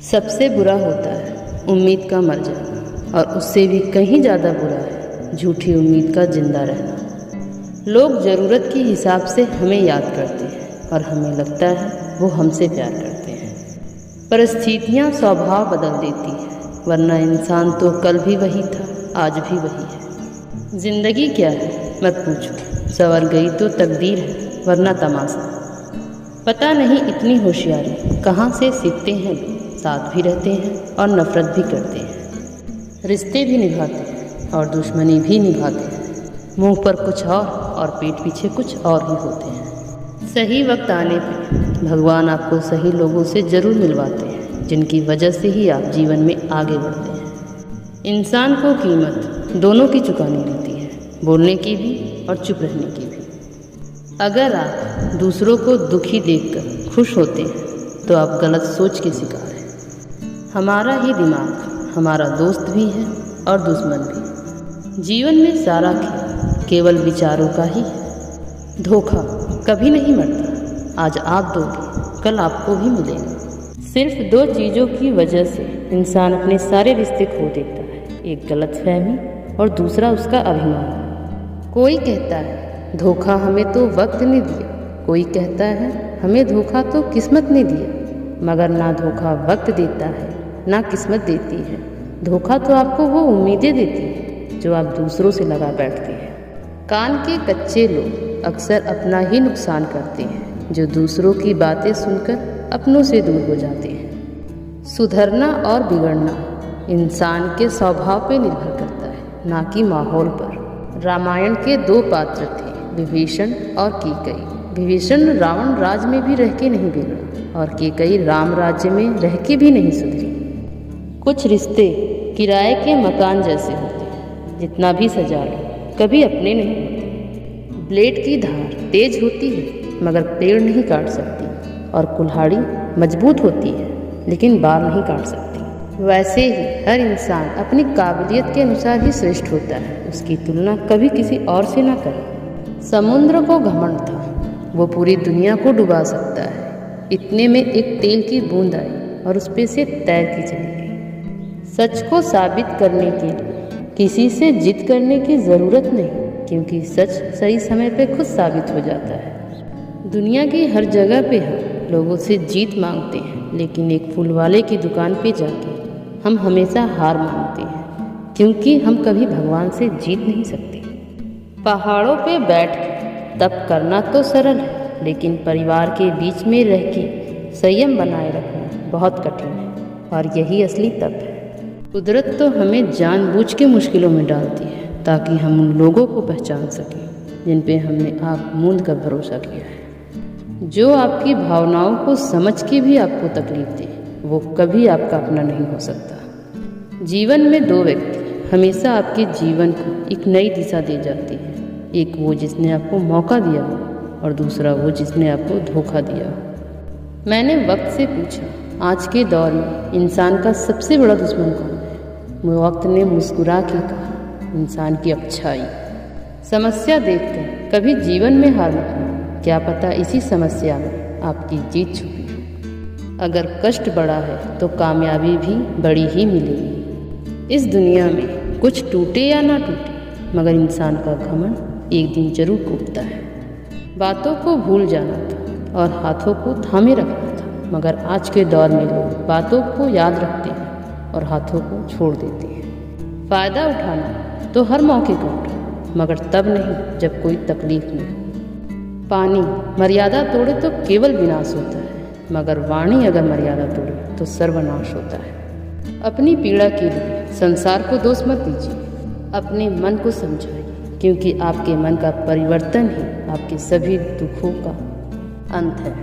सबसे बुरा होता है उम्मीद का मर जाना, और उससे भी कहीं ज़्यादा बुरा है झूठी उम्मीद का जिंदा रहना। लोग ज़रूरत के हिसाब से हमें याद करते हैं और हमें लगता है वो हमसे प्यार करते हैं। परिस्थितियाँ स्वभाव बदल देती हैं, वरना इंसान तो कल भी वही था, आज भी वही है। ज़िंदगी क्या है मत पूछो, संवर गई तो तकदीर है, वरना तमाशा। पता नहीं इतनी होशियारी कहाँ से सीखते हैं लोग, साथ भी रहते हैं और नफरत भी करते हैं, रिश्ते भी निभाते हैं और दुश्मनी भी निभाते हैं। मुंह पर कुछ और पीठ पीछे कुछ और ही होते हैं। सही वक्त आने पर भगवान आपको सही लोगों से ज़रूर मिलवाते हैं, जिनकी वजह से ही आप जीवन में आगे बढ़ते हैं। इंसान को कीमत दोनों की चुकानी रहती है, बोलने की भी और चुप रहने की भी। अगर आप दूसरों को दुखी देखकर खुश होते हैं तो आप गलत सोच के शिकार हैं। हमारा ही दिमाग हमारा दोस्त भी है और दुश्मन भी। जीवन में सारा खेल केवल विचारों का ही है। धोखा कभी नहीं मरता, आज आप दोगे कल आपको भी मिलेगा। सिर्फ दो चीज़ों की वजह से इंसान अपने सारे रिश्ते खो देता है, एक गलतफहमी और दूसरा उसका अभिमान। कोई कहता है धोखा हमें तो वक्त ने दिया, कोई कहता है हमें धोखा तो किस्मत ने दिया। मगर ना धोखा वक्त देता है ना किस्मत देती है, धोखा तो आपको वो उम्मीदें देती है जो आप दूसरों से लगा बैठते हैं। कान के कच्चे लोग अक्सर अपना ही नुकसान करते हैं, जो दूसरों की बातें सुनकर अपनों से दूर हो जाते हैं। सुधरना और बिगड़ना इंसान के स्वभाव पर निर्भर करता है, ना कि माहौल पर। रामायण के दो पात्र थे, विभीषण और कैकेयी। विभीषण रावण राज में भी रह के नहीं बिगड़ा और कैकेयी राम राज्य में रह के भी नहीं सुधरी। कुछ रिश्ते किराए के मकान जैसे होते हैं, जितना भी सजा लो कभी अपने नहीं होते। ब्लेड की धार तेज होती है मगर पेड़ नहीं काट सकती, और कुल्हाड़ी मजबूत होती है लेकिन बाल नहीं काट सकती। वैसे ही हर इंसान अपनी काबिलियत के अनुसार ही श्रेष्ठ होता है, उसकी तुलना कभी किसी और से ना करें। समुद्र को घमंड था, वो पूरी दुनिया को डुबा सकता है। इतने में एक तेल की बूंद आई और उस पे से तैर के चली गई। सच को साबित करने के लिए किसी से जिद करने की ज़रूरत नहीं, क्योंकि सच सही समय पे खुद साबित हो जाता है। दुनिया की हर जगह पे हम लोगों से जीत मांगते हैं, लेकिन एक फूल वाले की दुकान पे जाके हम हमेशा हार मानते हैं, क्योंकि हम कभी भगवान से जीत नहीं सकते। पहाड़ों पे बैठ के तप करना तो सरल है, लेकिन परिवार के बीच में रह के संयम बनाए रखना बहुत कठिन है, और यही असली तप है। कुदरत तो हमें जानबूझ के मुश्किलों में डालती है, ताकि हम उन लोगों को पहचान सकें जिन पे हमने आँख मूंद कर भरोसा किया है। जो आपकी भावनाओं को समझ के भी आपको तकलीफ दे, वो कभी आपका अपना नहीं हो सकता। जीवन में दो व्यक्ति हमेशा आपके जीवन को एक नई दिशा दे जाते हैं, एक वो जिसने आपको मौका दिया हो और दूसरा वो जिसने आपको धोखा दिया हो। मैंने वक्त से पूछा, आज के दौर में इंसान का सबसे बड़ा दुश्मन कौन है? वक्त ने मुस्कुरा के कहा, इंसान की अच्छाई। समस्या देखकर कभी जीवन में हार मत मानो, क्या पता इसी समस्या में आपकी जीत छुपी हो। अगर कष्ट बड़ा है तो कामयाबी भी बड़ी ही मिलेगी। इस दुनिया में कुछ टूटे या ना टूटे, मगर इंसान का घमंड एक दिन जरूर टूटता है। बातों को भूल जाना था और हाथों को थामे रखना था, मगर आज के दौर में लोग बातों को याद रखते हैं और हाथों को छोड़ देते हैं। फ़ायदा उठाना तो हर मौके पर उठाओ, मगर तब नहीं जब कोई तकलीफ नहीं। पानी मर्यादा तोड़े तो केवल विनाश होता है, मगर वाणी अगर मर्यादा तोड़े तो सर्वनाश होता है। अपनी पीड़ा के लिए संसार को दोष मत दीजिए, अपने मन को समझाइए, क्योंकि आपके मन का परिवर्तन ही आपके सभी दुखों का अंत है।